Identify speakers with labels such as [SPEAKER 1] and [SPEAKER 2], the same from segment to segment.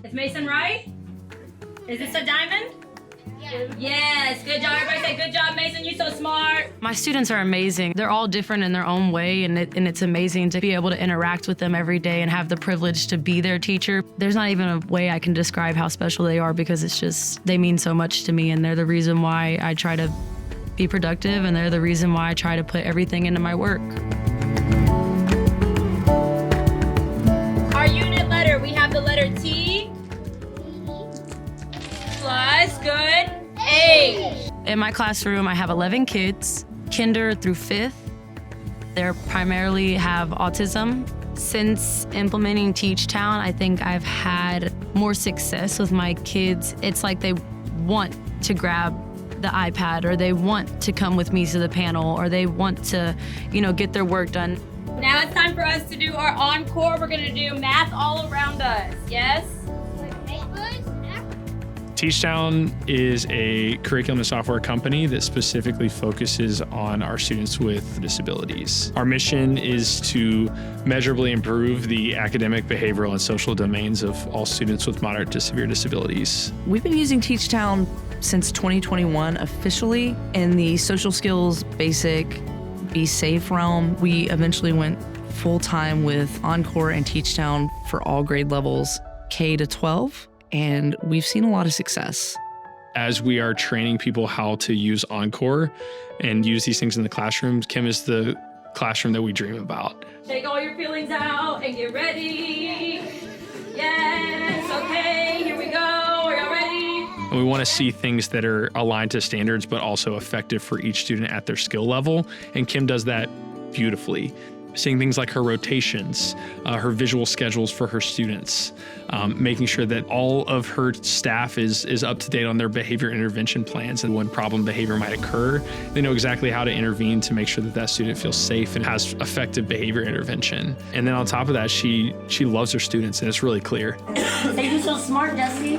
[SPEAKER 1] Is Mason right? Is this a diamond? Yes, good job. Everybody say good job, Mason. You're so smart.
[SPEAKER 2] My students are amazing. They're all different in their own way, and it's amazing to be able to interact with them every day and have the privilege to be their teacher. There's not even a way I can describe how special they are because it's just, they mean so much to me, and they're the reason why I try to be productive, and they're the reason why I try to put everything into my work.
[SPEAKER 1] Our unit letter, we have the letter T plus, good, A.
[SPEAKER 2] In my classroom, I have 11 kids, kinder through 5th. They primarily have autism. Since implementing TeachTown, I think I've had more success with my kids. It's like they want to grab the iPad, or they want to come with me to the panel, or they want to, get their work done.
[SPEAKER 1] Now it's time for us to do our enCORE. We're gonna do math all around us, yes?
[SPEAKER 3] TeachTown is a curriculum and software company that specifically focuses on our students with disabilities. Our mission is to measurably improve the academic, behavioral, and social domains of all students with moderate to severe disabilities.
[SPEAKER 4] We've been using TeachTown since 2021 officially in the social skills, basic, be safe realm. We eventually went full-time with enCORE and TeachTown for all grade levels, K to 12. And we've seen a lot of success.
[SPEAKER 3] As we are training people how to use enCORE and use these things in the classrooms, Kim is the classroom that we dream about.
[SPEAKER 1] Take all your feelings out and get ready. Yes, okay, here we go. Are y'all ready?
[SPEAKER 3] And we want to see things that are aligned to standards, but also effective for each student at their skill level. And Kim does that beautifully. Seeing things like her rotations, her visual schedules for her students, making sure that all of her staff is up to date on their behavior intervention plans, and when problem behavior might occur, they know exactly how to intervene to make sure that that student feels safe and has effective behavior intervention. And then on top of that, she loves her students, and it's really clear.
[SPEAKER 1] You're so smart, Dusty.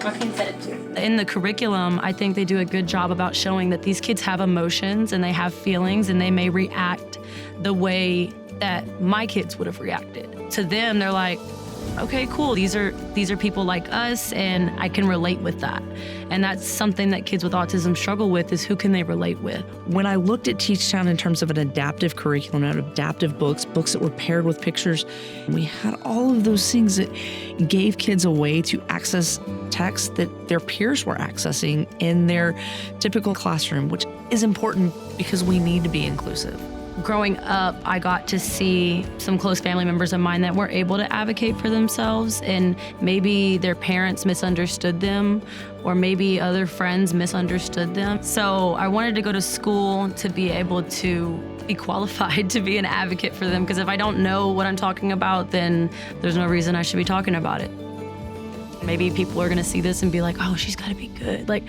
[SPEAKER 1] Joaquin said it too.
[SPEAKER 2] In the curriculum, I think they do a good job about showing that these kids have emotions and they have feelings, and they may react the way that my kids would have reacted. To them, they're like, okay, cool, these are people like us, and I can relate with that. And that's something that kids with autism struggle with, is who can they relate with?
[SPEAKER 4] When I looked at TeachTown in terms of an adaptive curriculum, and adaptive books that were paired with pictures, we had all of those things that gave kids a way to access text that their peers were accessing in their typical classroom, which is important because we need to be inclusive.
[SPEAKER 2] Growing up, I got to see some close family members of mine that were able to advocate for themselves, and maybe their parents misunderstood them, or maybe other friends misunderstood them. So I wanted to go to school to be able to be qualified to be an advocate for them, because if I don't know what I'm talking about, then there's no reason I should be talking about it. Maybe people are gonna see this and be like, oh, she's gotta be good. Like,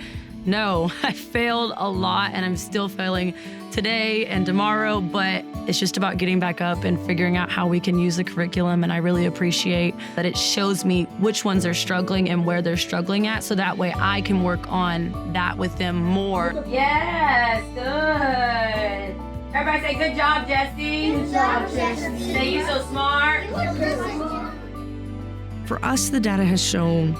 [SPEAKER 2] no, I failed a lot, and I'm still failing today and tomorrow, but it's just about getting back up and figuring out how we can use the curriculum. And I really appreciate that it shows me which ones are struggling and where they're struggling at, so that way I can work on that with them more.
[SPEAKER 1] Yes, good. Everybody say good job, Jesse.
[SPEAKER 5] Good job, Jesse.
[SPEAKER 1] Say you're so smart.
[SPEAKER 4] For us, the data has shown,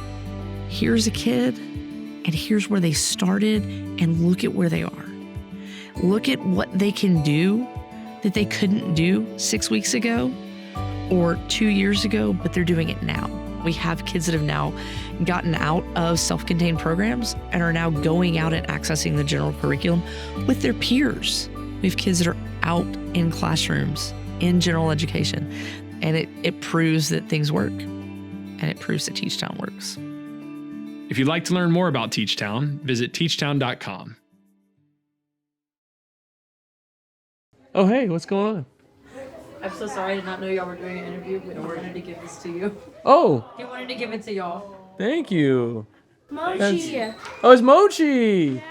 [SPEAKER 4] here's a kid, and here's where they started, and look at where they are. Look at what they can do that they couldn't do 6 weeks ago or 2 years ago, but they're doing it now. We have kids that have now gotten out of self-contained programs and are now going out and accessing the general curriculum with their peers. We have kids that are out in classrooms in general education, and it proves that things work, and it proves that TeachTown works.
[SPEAKER 3] If you'd like to learn more about TeachTown, visit teachtown.com. Oh, hey, what's going on?
[SPEAKER 2] I'm so sorry, I did not know y'all were doing an interview, but I wanted to give this to you.
[SPEAKER 3] Oh,
[SPEAKER 2] He wanted to give it to y'all.
[SPEAKER 3] thank you.
[SPEAKER 5] Mochi.
[SPEAKER 3] Oh, it's Mochi.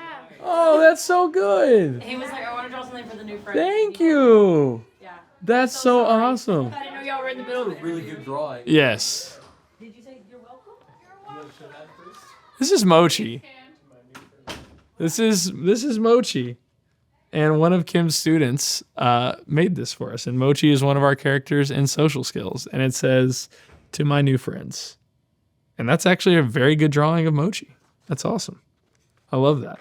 [SPEAKER 3] Oh, that's so good.
[SPEAKER 2] He was like, I want to draw something for the new friend.
[SPEAKER 3] Thank you.
[SPEAKER 2] Yeah.
[SPEAKER 3] That's so awesome.
[SPEAKER 2] I didn't know y'all were in the middle of it.
[SPEAKER 6] Really good drawing.
[SPEAKER 3] Yes.
[SPEAKER 2] Did you say you're welcome?
[SPEAKER 3] This is Mochi. This is Mochi. And one of Kim's students made this for us. And Mochi is one of our characters in social skills. And it says, to my new friends. And that's actually a very good drawing of Mochi. That's awesome. I love that.